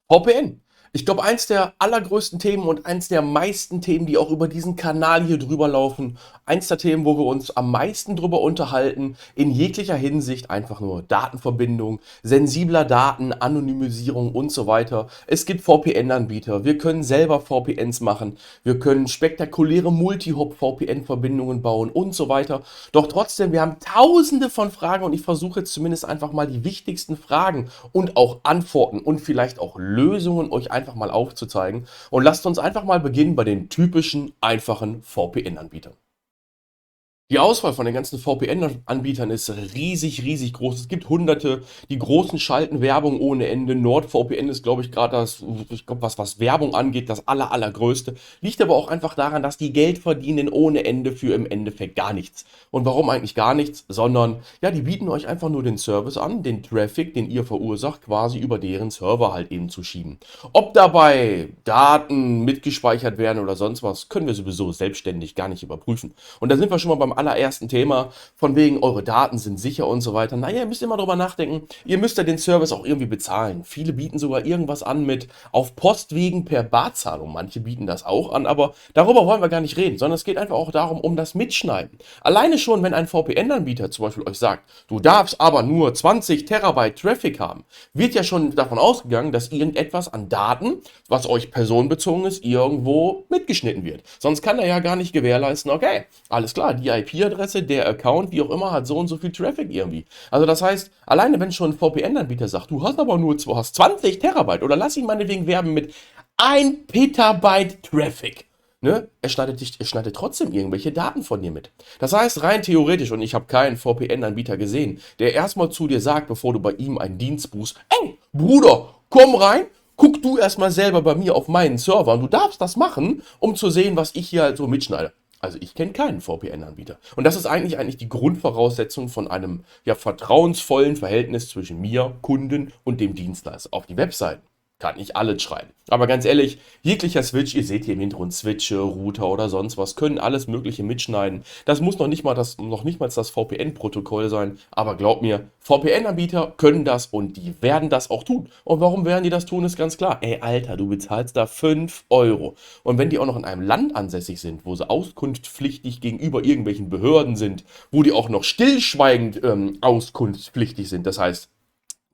VPN. Ich glaube, eins der allergrößten Themen und eins der meisten Themen, die auch über diesen Kanal hier drüber laufen, eins der Themen, wo wir uns am meisten drüber unterhalten, in jeglicher Hinsicht einfach nur Datenverbindung, sensibler Daten, Anonymisierung und so weiter. Es gibt VPN-Anbieter, wir können selber VPNs machen, wir können spektakuläre Multi-Hop-VPN-Verbindungen bauen und so weiter. Doch trotzdem, wir haben tausende von Fragen und ich versuche jetzt zumindest einfach mal die wichtigsten Fragen und auch Antworten und vielleicht auch Lösungen euch einfach mal aufzuzeigen. Und lasst uns einfach mal beginnen bei den typischen, einfachen VPN-Anbietern. Die Auswahl von den ganzen VPN-Anbietern ist riesig, riesig groß. Es gibt hunderte, die großen schalten Werbung ohne Ende. NordVPN ist, glaube ich, gerade das, ich glaube, was Werbung angeht, das allergrößte. Liegt aber auch einfach daran, dass die Geld verdienen ohne Ende für im Endeffekt gar nichts. Und warum eigentlich gar nichts? Sondern, ja, die bieten euch einfach nur den Service an, den Traffic, den ihr verursacht, quasi über deren Server halt eben zu schieben. Ob dabei Daten mitgespeichert werden oder sonst was, können wir sowieso selbstständig gar nicht überprüfen. Und da sind wir schon mal beim allerersten Thema, von wegen, eure Daten sind sicher und so weiter. Naja, ihr müsst immer drüber nachdenken, ihr müsst ja den Service auch irgendwie bezahlen. Viele bieten sogar irgendwas an mit auf Postwegen per Barzahlung. Manche bieten das auch an, aber darüber wollen wir gar nicht reden, sondern es geht einfach auch darum, um das Mitschneiden. Alleine schon, wenn ein VPN-Anbieter zum Beispiel euch sagt, du darfst aber nur 20 Terabyte Traffic haben, wird ja schon davon ausgegangen, dass irgendetwas an Daten, was euch personenbezogen ist, irgendwo mitgeschnitten wird. Sonst kann er ja gar nicht gewährleisten, okay, alles klar, die IP-Adresse, der Account, wie auch immer, hat so und so viel Traffic irgendwie. Also das heißt, alleine wenn schon ein VPN-Anbieter sagt, du hast aber nur hast 20 Terabyte oder lass ihn meinetwegen werben mit 1 Petabyte Traffic. Ne? Er schneidet trotzdem irgendwelche Daten von dir mit. Das heißt, rein theoretisch, und ich habe keinen VPN-Anbieter gesehen, der erstmal zu dir sagt, bevor du bei ihm einen Dienst buchst, ey, Bruder, komm rein, guck du erstmal selber bei mir auf meinen Server und du darfst das machen, um zu sehen, was ich hier halt so mitschneide. Also ich kenne keinen VPN-Anbieter. Und das ist eigentlich die Grundvoraussetzung von einem ja, vertrauensvollen Verhältnis zwischen mir, Kunden und dem Dienstleister. Auf die Webseiten kann ich alles schreiben. Aber ganz ehrlich, jeglicher Switch, ihr seht hier im Hintergrund Switche, Router oder sonst was, können alles Mögliche mitschneiden. Das muss noch nicht mal das VPN-Protokoll sein. Aber glaubt mir, VPN-Anbieter können das und die werden das auch tun. Und warum werden die das tun, ist ganz klar. Ey, Alter, du bezahlst da 5 Euro. Und wenn die auch noch in einem Land ansässig sind, wo sie auskunftspflichtig gegenüber irgendwelchen Behörden sind, wo die auch noch stillschweigend auskunftspflichtig sind, das heißt,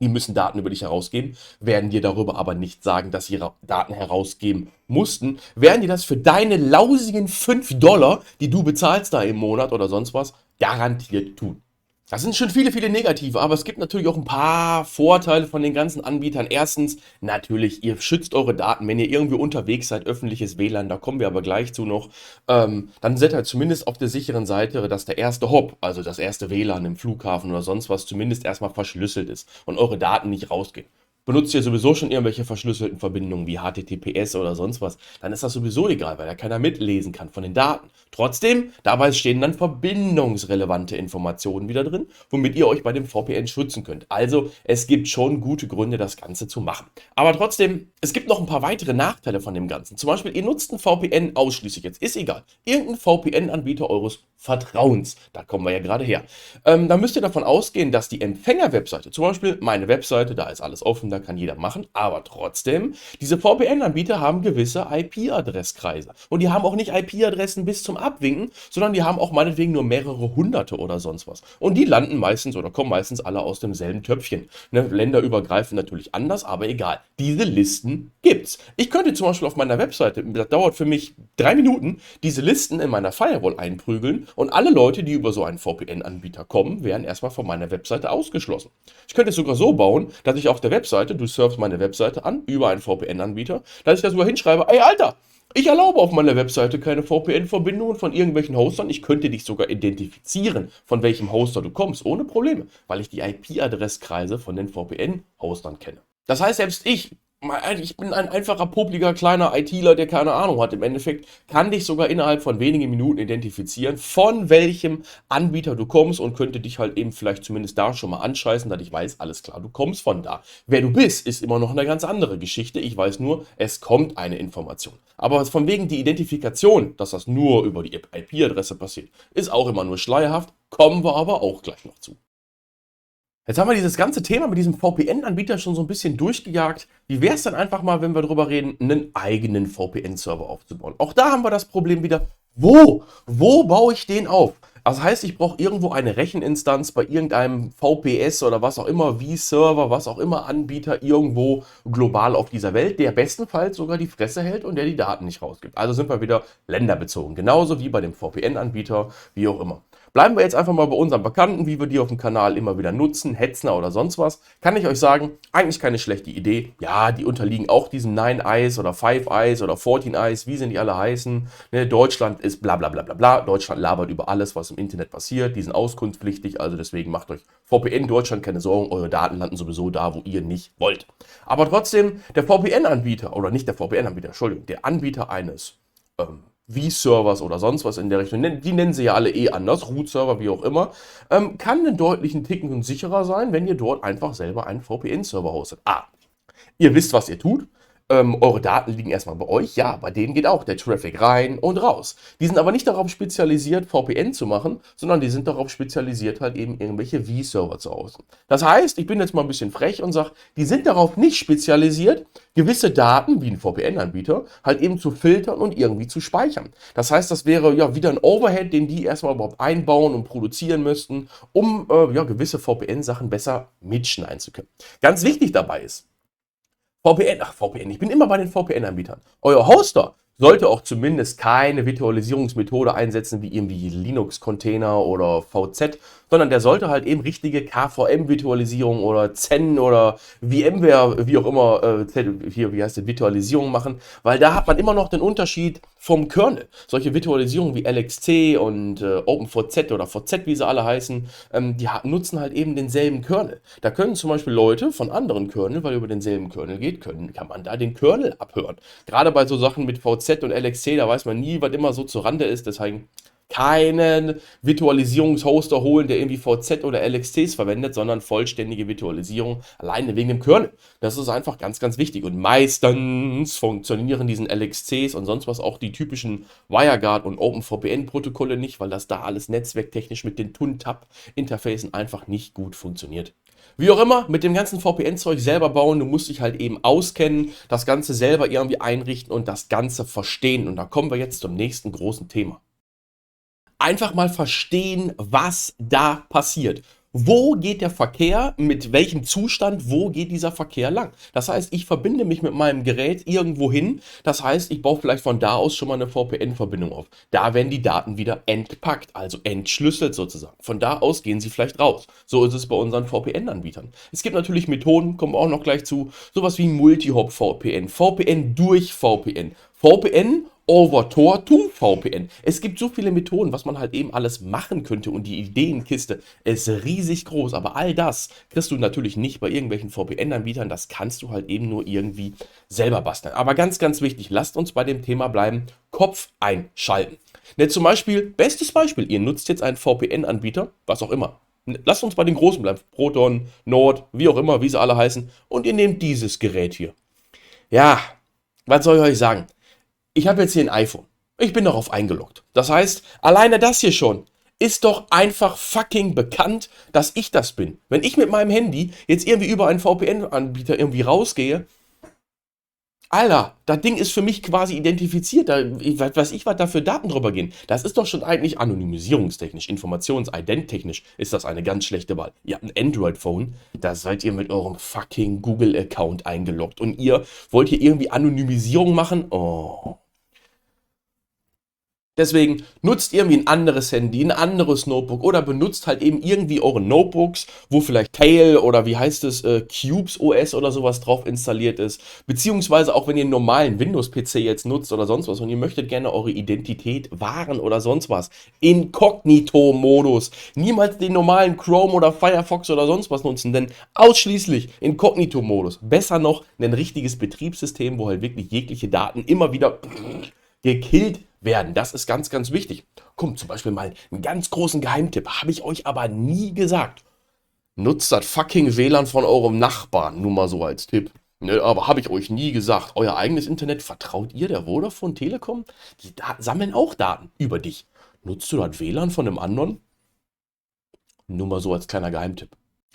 die müssen Daten über dich herausgeben, werden dir darüber aber nicht sagen, dass sie Daten herausgeben mussten, werden die das für deine lausigen 5 Dollar, die du bezahlst da im Monat oder sonst was, garantiert tun. Das sind schon viele, viele Negative, aber es gibt natürlich auch ein paar Vorteile von den ganzen Anbietern. Erstens, natürlich, ihr schützt eure Daten, wenn ihr irgendwie unterwegs seid, öffentliches WLAN, da kommen wir aber gleich zu noch, dann seid ihr zumindest auf der sicheren Seite, dass der erste Hop, also das erste WLAN im Flughafen oder sonst was, zumindest erstmal verschlüsselt ist und eure Daten nicht rausgehen. Benutzt ihr sowieso schon irgendwelche verschlüsselten Verbindungen wie HTTPS oder sonst was, dann ist das sowieso egal, weil da keiner mitlesen kann von den Daten. Trotzdem, dabei stehen dann verbindungsrelevante Informationen wieder drin, womit ihr euch bei dem VPN schützen könnt. Also, es gibt schon gute Gründe, das Ganze zu machen. Aber trotzdem, es gibt noch ein paar weitere Nachteile von dem Ganzen. Zum Beispiel, ihr nutzt ein VPN ausschließlich jetzt, ist egal. Irgendein VPN-Anbieter eures Vertrauens, da kommen wir ja gerade her. Da müsst ihr davon ausgehen, dass die Empfängerwebseite, zum Beispiel meine Webseite, da ist alles offen, da kann jeder machen, aber trotzdem, diese VPN-Anbieter haben gewisse IP-Adresskreise. Und die haben auch nicht IP-Adressen bis zum Abwinken, sondern die haben auch meinetwegen nur mehrere hunderte oder sonst was. Und die landen meistens oder kommen meistens alle aus demselben Töpfchen. Ne? Länderübergreifend natürlich anders, aber egal. Diese Listen gibt's. Ich könnte zum Beispiel auf meiner Webseite, das dauert für mich 3 Minuten, diese Listen in meiner Firewall einprügeln und alle Leute, die über so einen VPN-Anbieter kommen, werden erstmal von meiner Webseite ausgeschlossen. Ich könnte es sogar so bauen, dass ich auf der Webseite, du surfst meine Webseite an, über einen VPN-Anbieter, dass ich da sogar hinschreibe, ey Alter, ich erlaube auf meiner Webseite keine VPN-Verbindungen von irgendwelchen Hostern. Ich könnte dich sogar identifizieren, von welchem Hoster du kommst, ohne Probleme, weil ich die IP-Adresskreise von den VPN-Hostern kenne. Das heißt, selbst ich bin ein einfacher, popliger, kleiner ITler, der keine Ahnung hat. Im Endeffekt kann dich sogar innerhalb von wenigen Minuten identifizieren, von welchem Anbieter du kommst und könnte dich halt eben vielleicht zumindest da schon mal anscheißen, dass ich weiß, alles klar, du kommst von da. Wer du bist, ist immer noch eine ganz andere Geschichte. Ich weiß nur, es kommt eine Information. Aber von wegen die Identifikation, dass das nur über die IP-Adresse passiert, ist auch immer nur schleierhaft, kommen wir aber auch gleich noch zu. Jetzt haben wir dieses ganze Thema mit diesem VPN-Anbieter schon so ein bisschen durchgejagt. Wie wäre es denn einfach mal, wenn wir darüber reden, einen eigenen VPN-Server aufzubauen? Auch da haben wir das Problem wieder, wo baue ich den auf? Das heißt, ich brauche irgendwo eine Recheninstanz bei irgendeinem VPS oder was auch immer, V-Server, was auch immer Anbieter irgendwo global auf dieser Welt, der bestenfalls sogar die Fresse hält und der die Daten nicht rausgibt. Also sind wir wieder länderbezogen. Genauso wie bei dem VPN-Anbieter, wie auch immer. Bleiben wir jetzt einfach mal bei unseren Bekannten, wie wir die auf dem Kanal immer wieder nutzen, Hetzner oder sonst was. Kann ich euch sagen, eigentlich keine schlechte Idee. Ja, die unterliegen auch diesem Nine Eyes oder Five Eyes oder 14 Eyes, wie sie die alle heißen. Ne, Deutschland ist bla bla bla bla bla. Deutschland labert über alles, was im Internet passiert. Die sind auskunftspflichtig, also deswegen macht euch VPN Deutschland keine Sorgen. Eure Daten landen sowieso da, wo ihr nicht wollt. Aber trotzdem, der VPN-Anbieter, oder nicht der VPN-Anbieter, Entschuldigung, der Anbieter eines V-Servers oder sonst was in der Richtung, die nennen sie ja alle eh anders, Root-Server, wie auch immer, kann einen deutlichen Ticken sicherer sein, wenn ihr dort einfach selber einen VPN-Server hostet. Ihr wisst, was ihr tut. Eure Daten liegen erstmal bei euch. Ja, bei denen geht auch der Traffic rein und raus. Die sind aber nicht darauf spezialisiert, VPN zu machen, sondern die sind darauf spezialisiert, halt eben irgendwelche V-Server zu hosten. Das heißt, ich bin jetzt mal ein bisschen frech und sage, die sind darauf nicht spezialisiert, gewisse Daten, wie ein VPN-Anbieter, halt eben zu filtern und irgendwie zu speichern. Das heißt, das wäre ja wieder ein Overhead, den die erstmal überhaupt einbauen und produzieren müssten, um ja, gewisse VPN-Sachen besser mitschneiden zu können. Ganz wichtig dabei ist, VPN, ich bin immer bei den VPN-Anbietern. Euer Hoster sollte auch zumindest keine Virtualisierungsmethode einsetzen, wie irgendwie Linux-Container oder VZ, sondern der sollte halt eben richtige KVM-Virtualisierung oder Zen oder VMware, wie auch immer, hier, wie heißt das, Virtualisierung machen, weil da hat man immer noch den Unterschied vom Kernel. Solche Virtualisierungen wie LXC und OpenVZ oder VZ, wie sie alle heißen, die nutzen halt eben denselben Kernel. Da können zum Beispiel Leute von anderen Kernel, weil über denselben Kernel geht, kann man da den Kernel abhören. Gerade bei so Sachen mit VZ und LXC, da weiß man nie, was immer so zur Rande ist, deswegen keinen Virtualisierungshoster holen, der irgendwie VZ oder LXCs verwendet, sondern vollständige Virtualisierung alleine wegen dem Kernel. Das ist einfach ganz, ganz wichtig. Und meistens funktionieren diesen LXCs und sonst was auch die typischen WireGuard und OpenVPN-Protokolle nicht, weil das da alles netzwerktechnisch mit den TUN-TAP-Interfacen einfach nicht gut funktioniert. Wie auch immer, mit dem ganzen VPN-Zeug selber bauen, du musst dich halt eben auskennen, das Ganze selber irgendwie einrichten und das Ganze verstehen. Und da kommen wir jetzt zum nächsten großen Thema. Einfach mal verstehen, was da passiert. Wo geht der Verkehr, mit welchem Zustand, wo geht dieser Verkehr lang? Das heißt, ich verbinde mich mit meinem Gerät irgendwo hin. Das heißt, ich baue vielleicht von da aus schon mal eine VPN-Verbindung auf. Da werden die Daten wieder entpackt, also entschlüsselt sozusagen. Von da aus gehen sie vielleicht raus. So ist es bei unseren VPN-Anbietern. Es gibt natürlich Methoden, kommen wir auch noch gleich zu, sowas wie Multi-Hop-VPN, VPN durch VPN, VPN over Tor to VPN. Es gibt so viele Methoden, was man halt eben alles machen könnte und die Ideenkiste ist riesig groß, aber all das kriegst du natürlich nicht bei irgendwelchen VPN-Anbietern, das kannst du halt eben nur irgendwie selber basteln. Aber ganz, ganz wichtig, lasst uns bei dem Thema bleiben, Kopf einschalten. Ne, zum Beispiel, bestes Beispiel, ihr nutzt jetzt einen VPN-Anbieter, was auch immer. Lasst uns bei den großen bleiben, Proton, Nord, wie auch immer, wie sie alle heißen, und ihr nehmt dieses Gerät hier. Ja, was soll ich euch sagen? Ich habe jetzt hier ein iPhone. Ich bin darauf eingeloggt. Das heißt, alleine das hier schon ist doch einfach fucking bekannt, dass ich das bin. Wenn ich mit meinem Handy jetzt irgendwie über einen VPN-Anbieter irgendwie rausgehe, Alter, das Ding ist für mich quasi identifiziert. Weiß ich, was da für Daten drüber gehen. Das ist doch schon eigentlich anonymisierungstechnisch, informations-ident-technisch ist das eine ganz schlechte Wahl. Ihr habt ein Android-Phone, da seid ihr mit eurem fucking Google-Account eingeloggt und ihr wollt hier irgendwie Anonymisierung machen? Oh. Deswegen nutzt irgendwie ein anderes Handy, ein anderes Notebook oder benutzt halt eben irgendwie eure Notebooks, wo vielleicht Tail oder wie heißt es, Cubes OS oder sowas drauf installiert ist. Beziehungsweise auch wenn ihr einen normalen Windows-PC jetzt nutzt oder sonst was und ihr möchtet gerne eure Identität wahren oder sonst was. Inkognito-Modus. Niemals den normalen Chrome oder Firefox oder sonst was nutzen, denn ausschließlich Inkognito-Modus. Besser noch ein richtiges Betriebssystem, wo halt wirklich jegliche Daten immer wieder gekillt werden. Das ist ganz, ganz wichtig. Kommt zum Beispiel mal einen ganz großen Geheimtipp. Habe ich euch aber nie gesagt. Nutzt das fucking WLAN von eurem Nachbarn. Nur mal so als Tipp. Ne, aber habe ich euch nie gesagt. Euer eigenes Internet vertraut ihr der Vodafone Telekom? Die sammeln auch Daten über dich. Nutzt du das WLAN von einem anderen? Nur mal so als kleiner Geheimtipp.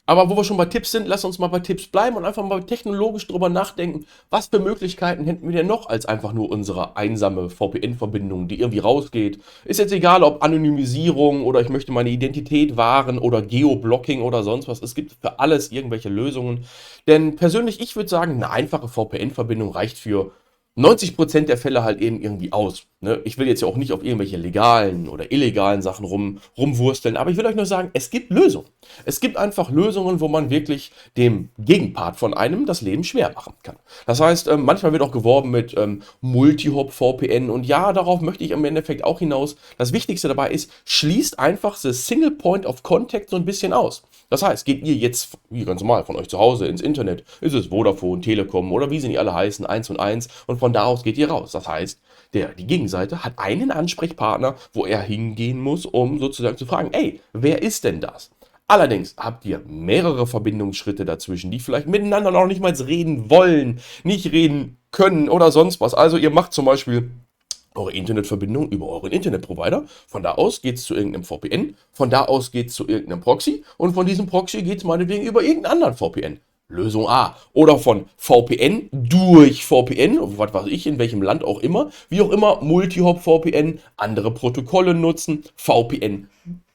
Aber wo wir schon bei Tipps sind, lass uns mal bei Tipps bleiben und einfach mal technologisch drüber nachdenken, was für Möglichkeiten hätten wir denn noch als einfach nur unsere einsame VPN-Verbindung, die irgendwie rausgeht. Ist jetzt egal, ob Anonymisierung oder ich möchte meine Identität wahren oder Geoblocking oder sonst was. Es gibt für alles irgendwelche Lösungen. Denn persönlich, ich würde sagen, eine einfache VPN-Verbindung reicht für 90% der Fälle halt eben irgendwie aus. Ne? Ich will jetzt ja auch nicht auf irgendwelche legalen oder illegalen Sachen rumwursteln, aber ich will euch nur sagen, es gibt Lösungen. Es gibt einfach Lösungen, wo man wirklich dem Gegenpart von einem das Leben schwer machen kann. Das heißt, manchmal wird auch geworben mit Multi-Hop-VPN und ja, darauf möchte ich im Endeffekt auch hinaus. Das Wichtigste dabei ist, schließt einfach das Single Point of Contact so ein bisschen aus. Das heißt, geht ihr jetzt, wie ganz normal, von euch zu Hause ins Internet, ist es Vodafone, Telekom oder wie sie nicht alle heißen, 1&1 und von da aus geht ihr raus. Das heißt, die Gegenseite hat einen Ansprechpartner, wo er hingehen muss, um sozusagen zu fragen, ey, wer ist denn das? Allerdings habt ihr mehrere Verbindungsschritte dazwischen, die vielleicht miteinander noch nicht mal reden wollen, nicht reden können oder sonst was. Also ihr macht zum Beispiel eure Internetverbindung über euren Internetprovider. Von da aus geht es zu irgendeinem VPN, von da aus geht es zu irgendeinem Proxy und von diesem Proxy geht es meinetwegen über irgendeinen anderen VPN. Lösung A. Oder von VPN durch VPN, was weiß ich, in welchem Land auch immer, wie auch immer, Multi-Hop-VPN, andere Protokolle nutzen, VPN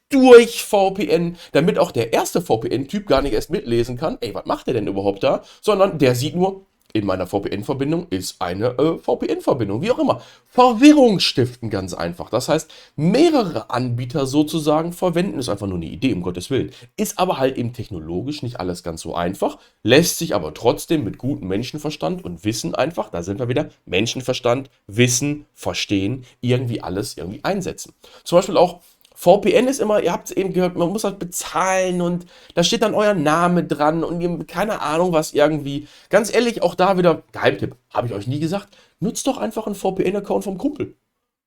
durch VPN, damit auch der erste VPN-Typ gar nicht erst mitlesen kann, ey, was macht der denn überhaupt da, sondern der sieht nur, in meiner VPN-Verbindung ist eine VPN-Verbindung, wie auch immer. Verwirrung stiften, ganz einfach. Das heißt, mehrere Anbieter sozusagen verwenden, ist einfach nur eine Idee, um Gottes Willen. Ist aber halt eben technologisch nicht alles ganz so einfach, lässt sich aber trotzdem mit gutem Menschenverstand und Wissen einfach, da sind wir wieder, Menschenverstand, Wissen, Verstehen, irgendwie alles irgendwie einsetzen. Zum Beispiel auch VPN ist immer, ihr habt es eben gehört, man muss das bezahlen und da steht dann euer Name dran und ihr, keine Ahnung was irgendwie. Ganz ehrlich, auch da wieder, Geheimtipp, habe ich euch nie gesagt, nutzt doch einfach einen VPN-Account vom Kumpel.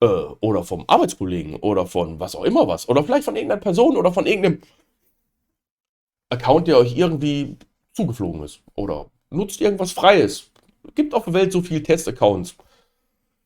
Oder vom Arbeitskollegen oder von was auch immer was. Oder vielleicht von irgendeiner Person oder von irgendeinem Account, der euch irgendwie zugeflogen ist. Oder nutzt irgendwas Freies. Gibt auf der Welt so viele Test-Accounts.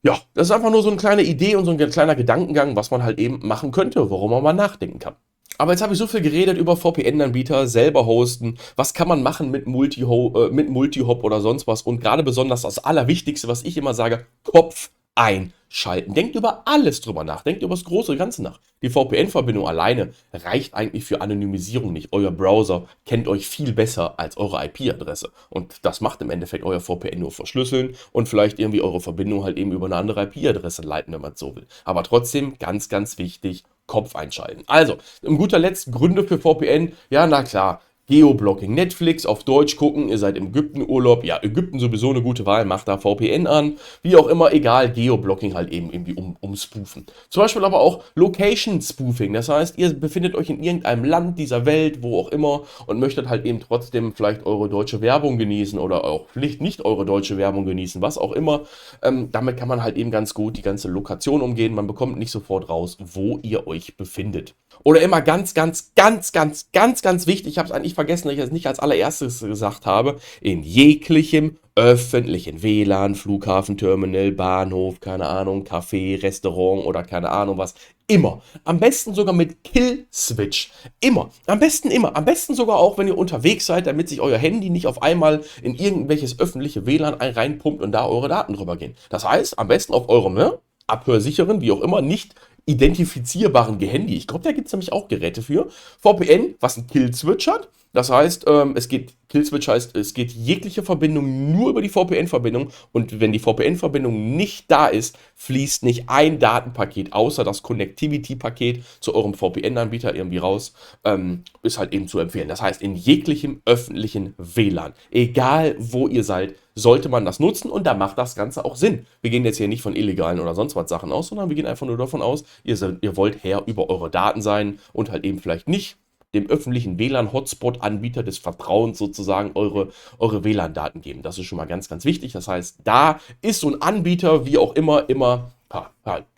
Ja, das ist einfach nur so eine kleine Idee und so ein kleiner Gedankengang, was man halt eben machen könnte, worum man mal nachdenken kann. Aber jetzt habe ich so viel geredet über VPN-Anbieter, selber hosten, was kann man machen mit Multihop oder sonst was und gerade besonders das Allerwichtigste, was ich immer sage, Kopf einschalten. Denkt über alles drüber nach, denkt über das große Ganze nach. Die VPN-Verbindung alleine reicht eigentlich für Anonymisierung nicht. Euer Browser kennt euch viel besser als eure IP-Adresse und das macht im Endeffekt euer VPN nur verschlüsseln und vielleicht irgendwie eure Verbindung halt eben über eine andere IP-Adresse leiten, wenn man es so will. Aber trotzdem ganz, ganz wichtig, Kopf einschalten. Also, im guter Letzt Gründe für VPN. Ja, na klar. Geoblocking, Netflix auf Deutsch gucken, ihr seid im Ägypten-Urlaub, ja, Ägypten sowieso eine gute Wahl, macht da VPN an, wie auch immer, egal, Geoblocking halt eben irgendwie umspoofen. Zum Beispiel aber auch Location-Spoofing, das heißt, ihr befindet euch in irgendeinem Land dieser Welt, wo auch immer, und möchtet halt eben trotzdem vielleicht eure deutsche Werbung genießen oder auch vielleicht nicht eure deutsche Werbung genießen, was auch immer. Damit kann man halt eben ganz gut die ganze Lokation umgehen, man bekommt nicht sofort raus, wo ihr euch befindet. Oder immer ganz, ganz, ganz, ganz, ganz, ganz wichtig, ich habe es eigentlich vergessen, dass ich es nicht als allererstes gesagt habe, in jeglichem öffentlichen WLAN, Flughafenterminal, Bahnhof, keine Ahnung, Café, Restaurant oder keine Ahnung was, immer. Am besten sogar mit Kill-Switch. Immer. Am besten immer. Am besten sogar auch, wenn ihr unterwegs seid, damit sich euer Handy nicht auf einmal in irgendwelches öffentliche WLAN reinpumpt und da eure Daten drüber gehen. Das heißt, am besten auf eurem, ne, abhörsicheren, wie auch immer, nicht identifizierbaren Handy. Ich glaube, da gibt es nämlich auch Geräte für. VPN, was ein Kill-Switch hat. Das heißt, Kill-Switch heißt, es geht jegliche Verbindung nur über die VPN-Verbindung und wenn die VPN-Verbindung nicht da ist, fließt nicht ein Datenpaket, außer das Connectivity-Paket zu eurem VPN-Anbieter irgendwie raus, ist halt eben zu empfehlen. Das heißt, in jeglichem öffentlichen WLAN, egal wo ihr seid, sollte man das nutzen und da macht das Ganze auch Sinn. Wir gehen jetzt hier nicht von illegalen oder sonst was Sachen aus, sondern wir gehen einfach nur davon aus, ihr wollt Herr über eure Daten sein und halt eben vielleicht nicht dem öffentlichen WLAN-Hotspot-Anbieter des Vertrauens sozusagen eure WLAN-Daten geben. Das ist schon mal ganz, ganz wichtig. Das heißt, da ist so ein Anbieter, wie auch immer,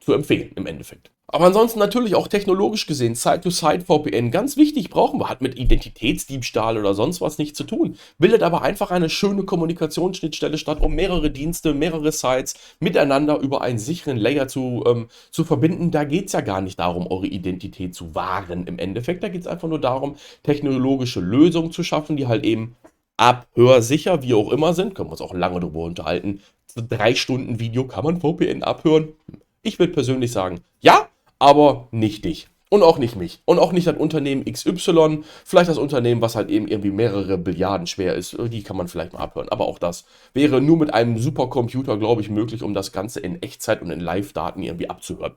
zu empfehlen im Endeffekt. Aber ansonsten natürlich auch technologisch gesehen, Side-to-Side-VPN, ganz wichtig, brauchen wir, hat mit Identitätsdiebstahl oder sonst was nichts zu tun. Bildet aber einfach eine schöne Kommunikationsschnittstelle statt, um mehrere Dienste, mehrere Sites miteinander über einen sicheren Layer zu verbinden. Da geht es ja gar nicht darum, eure Identität zu wahren im Endeffekt. Da geht es einfach nur darum, technologische Lösungen zu schaffen, die halt eben abhörsicher, wie auch immer sind. Können wir uns auch lange darüber unterhalten. 3 Stunden Video, kann man VPN abhören? Ich würde persönlich sagen, ja, aber nicht dich. Und auch nicht mich. Und auch nicht das Unternehmen XY. Vielleicht das Unternehmen, was halt eben irgendwie mehrere Billiarden schwer ist. Die kann man vielleicht mal abhören. Aber auch das wäre nur mit einem Supercomputer, glaube ich, möglich, um das Ganze in Echtzeit und in Live-Daten irgendwie abzuhören.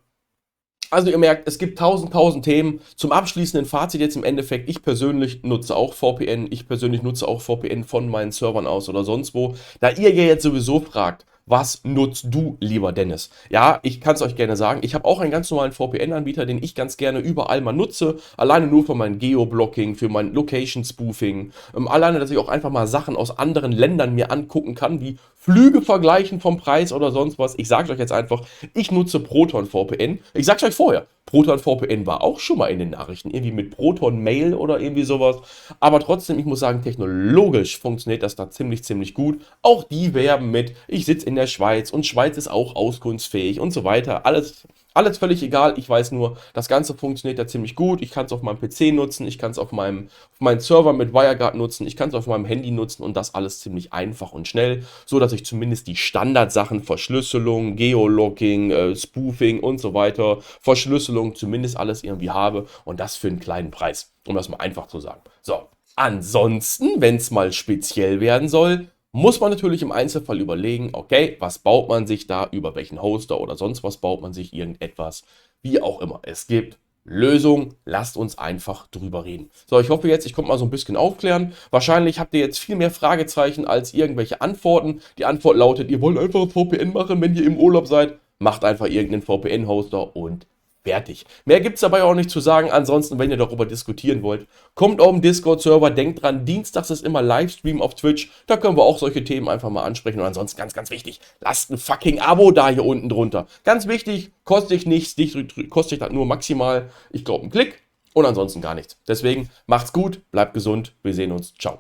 Also ihr merkt, es gibt tausend Themen. Zum abschließenden Fazit jetzt im Endeffekt, ich persönlich nutze auch VPN. Ich persönlich nutze auch VPN von meinen Servern aus oder sonst wo. Da ihr ja jetzt sowieso fragt, was nutzt du, lieber Dennis? Ja, ich kann es euch gerne sagen. Ich habe auch einen ganz normalen VPN-Anbieter, den ich ganz gerne überall mal nutze. Alleine nur für mein Geo-Blocking, für mein Location-Spoofing. Alleine, dass ich auch einfach mal Sachen aus anderen Ländern mir angucken kann, wie Flüge vergleichen vom Preis oder sonst was. Ich sage euch jetzt einfach, ich nutze Proton VPN. Ich sage euch vorher, Proton VPN war auch schon mal in den Nachrichten, irgendwie mit Proton Mail oder irgendwie sowas. Aber trotzdem, ich muss sagen, technologisch funktioniert das da ziemlich gut. Auch die werben mit, ich sitze in der Schweiz und Schweiz ist auch auskunftsfähig und so weiter. Alles völlig egal. Ich weiß nur, das Ganze funktioniert da ziemlich gut. Ich kann es auf meinem PC nutzen, ich kann es auf meinen Server mit WireGuard nutzen, ich kann es auf meinem Handy nutzen und das alles ziemlich einfach und schnell, so dass ich zumindest die Standardsachen Verschlüsselung, Geolocking, Spoofing und so weiter, Verschlüsselung zumindest alles irgendwie habe und das für einen kleinen Preis, um das mal einfach zu sagen. So, ansonsten, wenn es mal speziell werden soll, muss man natürlich im Einzelfall überlegen, okay, was baut man sich da, über welchen Hoster oder sonst was baut man sich irgendetwas, wie auch immer. Es gibt Lösungen, lasst uns einfach drüber reden. So, ich hoffe jetzt, ich konnte mal so ein bisschen aufklären. Wahrscheinlich habt ihr jetzt viel mehr Fragezeichen als irgendwelche Antworten. Die Antwort lautet, ihr wollt einfach ein VPN machen, wenn ihr im Urlaub seid. Macht einfach irgendeinen VPN-Hoster und fertig. Mehr gibt es dabei auch nicht zu sagen. Ansonsten, wenn ihr darüber diskutieren wollt, kommt auf den Discord-Server. Denkt dran, dienstags ist immer Livestream auf Twitch. Da können wir auch solche Themen einfach mal ansprechen. Und ansonsten ganz wichtig, lasst ein fucking Abo da hier unten drunter. Ganz wichtig, kostet dich nichts, kostet dich nur maximal, ich glaube, einen Klick und ansonsten gar nichts. Deswegen macht's gut, bleibt gesund, wir sehen uns. Ciao.